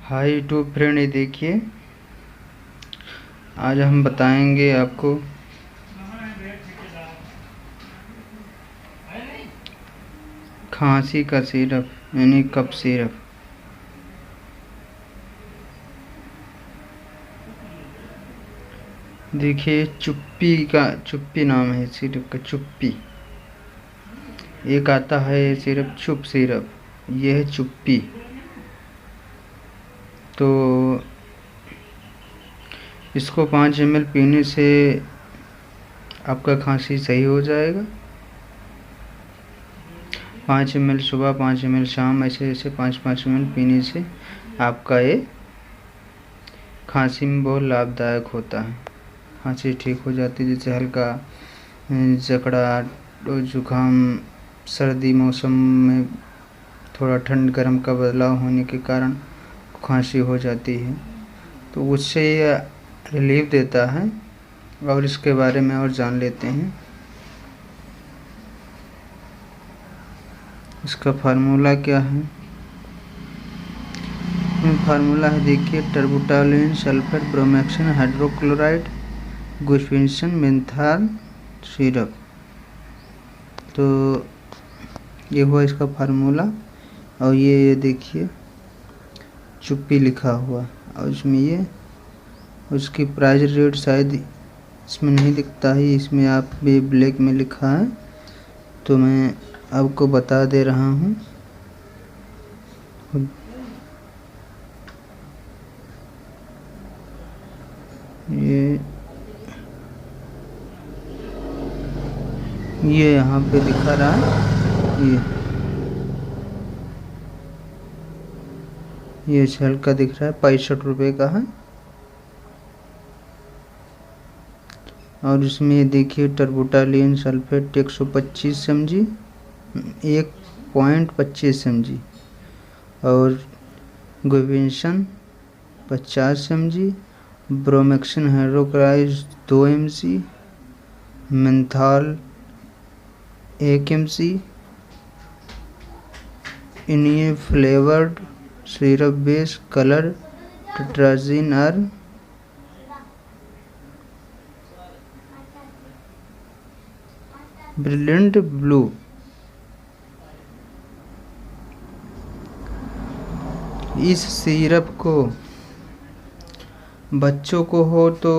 Hi YouTube friend, ये देखिए आज हम बताएंगे आपको खांसी का सिरप यानी कफ सिरप। देखिए चुप्पी नाम है सिरप का, चुप्पी। एक आता है सिरप चुप सिरप, ये है चुप्पी। तो इसको 5 ml पीने से आपका खांसी सही हो जाएगा। 5 ml सुबह, 5 ml शाम, ऐसे ऐसे 5-5 ml पीने से आपका ये खांसी में बहुत लाभदायक होता है। खांसी ठीक हो जाती है, जैसे हल्का जकड़ाहट और जुकाम, सर्दी मौसम में थोड़ा ठंड गर्म का बदलाव होने के कारण खांसी हो जाती है, तो उससे ये रिलीफ देता है। और इसके बारे में और जान लेते हैं। इसका फार्मूला क्या है? फार्मूला है, देखिए, टर्बुटालिन, सल्फर, ब्रोमैक्सिन, हाइड्रोक्लोराइड, गुइफिनसन, मेंथाल सिरप। तो ये हुआ इसका फार्मूला। और ये देखिए चुप्पी लिखा हुआ, और इसमें ये उसकी प्राइस रेट शायद इसमें नहीं दिखता है, इसमें आप भी ब्लैक में लिखा है, तो मैं आपको बता दे रहा हूँ। ये यहाँ पे दिखा रहा है, ये सेल का दिख रहा है, 65 रुपये का है। और इसमें देखिए टर्बुटालिन सल्फेट 125 mg, 1.25 mg, और गुइफिनसन 50 mg, ब्रोमैक्सिन हाइड्रोक्लोराइड 2 mg, मेंथाल 1 mg, इन्हें फ्लेवर्ड सिरप बेस कलर टेट्राजीन और ब्रिलियंट ब्लू। इस सिरप को बच्चों को हो तो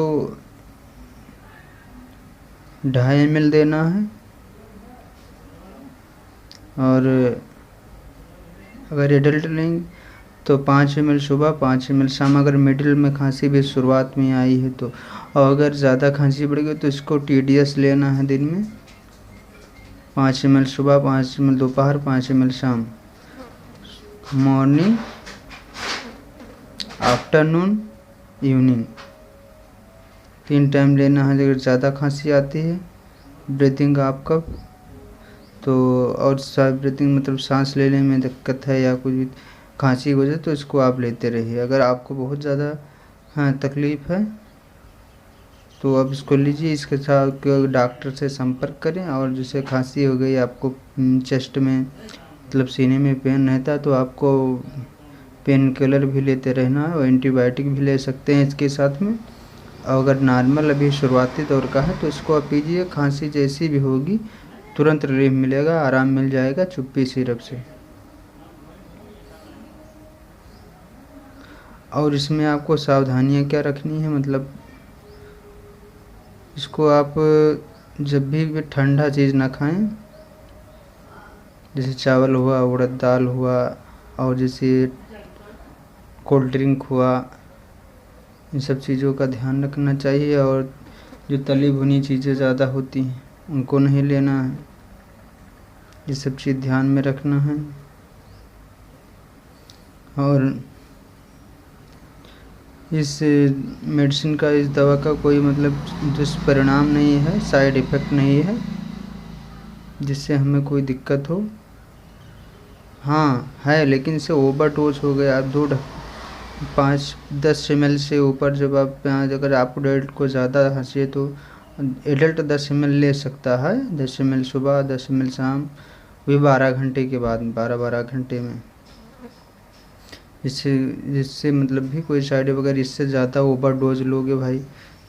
2.5 ml देना है, और अगर एडल्ट लेंगे तो 5 ml सुबह, 5 ml शाम। अगर मिडिल में खांसी भी शुरुआत में आई है तो, और अगर ज़्यादा खांसी बढ़ गई तो इसको TDS लेना है दिन में 5 ml सुबह, 5 ml दोपहर, 5 ml शाम, मॉर्निंग, आफ्टरनून, इवनिंग, 3 टाइम लेना है। अगर ज़्यादा खांसी आती है, ब्रीथिंग आपका तो, और ब्रीथिंग मतलब सांस लेने में दिक्कत है या कुछ भी खांसी की वजह, तो इसको आप लेते रहिए। अगर आपको बहुत ज़्यादा तकलीफ़ है तो आप इसको लीजिए। इसके साथ डॉक्टर से संपर्क करें। और जैसे खांसी हो गई आपको, चेस्ट में मतलब सीने में पेन रहता है, तो आपको पेन किलर भी लेते रहना है, और एंटीबायोटिक भी ले सकते हैं इसके साथ में। और अगर नॉर्मल अभी शुरुआती दौर का है तो इसको आप पीजिए। खांसी जैसी भी होगी तुरंत रिलीफ मिलेगा, आराम मिल जाएगा चुप्पी सिरप से। और इसमें आपको सावधानियां क्या रखनी है, मतलब इसको आप जब भी ठंडा चीज़ ना खाएं, जैसे चावल हुआ, उड़द दाल हुआ, और जैसे कोल्ड ड्रिंक हुआ, इन सब चीज़ों का ध्यान रखना चाहिए। और जो तली भुनी चीज़ें ज़्यादा होती हैं उनको नहीं लेना है, ये सब चीज़ ध्यान में रखना है। और इस मेडिसिन का, इस दवा का कोई मतलब दुष्परिणाम नहीं है, साइड इफ़ेक्ट नहीं है जिससे हमें कोई दिक्कत हो। हाँ है, लेकिन इससे ओवर डोज हो गया। आप 5-10 ml से ऊपर जब आप, अगर आपको एडल्ट को ज़्यादा खांसी है तो एडल्ट 10 ml ले सकता है, 10 ml सुबह, 10 ml शाम, भी 12 घंटे के बाद, 12-12 घंटे में। इससे जिससे मतलब भी कोई साइड वगैरह इससे ज़्यादा ओवरडोज लोगे भाई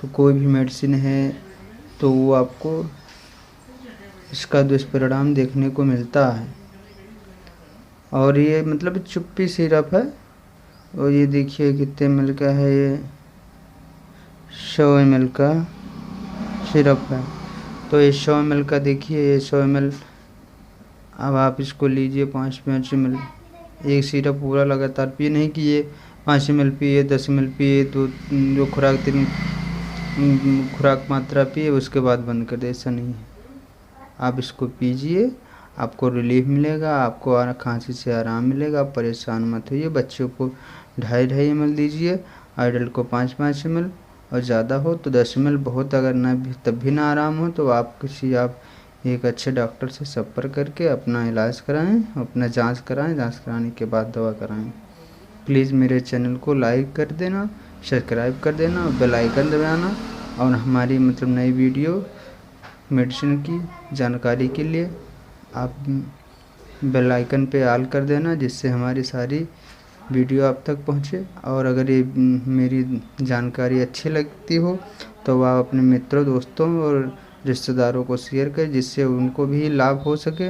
तो कोई भी मेडिसिन है तो वो आपको इसका दुष्परिणाम देखने को मिलता है। और ये मतलब चुप्पी सिरप है और ये देखिए कितने ml का है, ये 100 ml का सिरप है। तो ये 100 ml का देखिए, ये 100 ml। अब आप इसको लीजिए 5 ml एक सिरप पूरा लगातार पिए, नहीं कि ये 5 ml पिए 10 ml पिए तो जो खुराक 3 खुराक मात्रा पिए उसके बाद बंद कर दे, ऐसा नहीं है। आप इसको पीजिए, आपको रिलीफ मिलेगा, आपको खांसी से आराम मिलेगा, आप परेशान मत होइए। बच्चों को 2.5 ml दीजिए, एडल्ट को 5 ml और ज़्यादा हो तो 10 ml बहुत। अगर ना भी तब भी ना आराम हो तो आप एक अच्छे डॉक्टर से संपर्क करके अपना इलाज कराएं, अपना जांच कराएं, जांच कराने के बाद दवा कराएं। प्लीज़ मेरे चैनल को लाइक कर देना, सब्सक्राइब कर देना और बेल आइकन दबाना। और हमारी मतलब नई वीडियो मेडिसिन की जानकारी के लिए आप बेल आइकन पे ऑल कर देना, जिससे हमारी सारी वीडियो आप तक पहुँचे। और अगर ये मेरी जानकारी अच्छी लगती हो तो आप अपने मित्रों, दोस्तों और रिश्तेदारों को शेयर करें, जिससे उनको भी लाभ हो सके।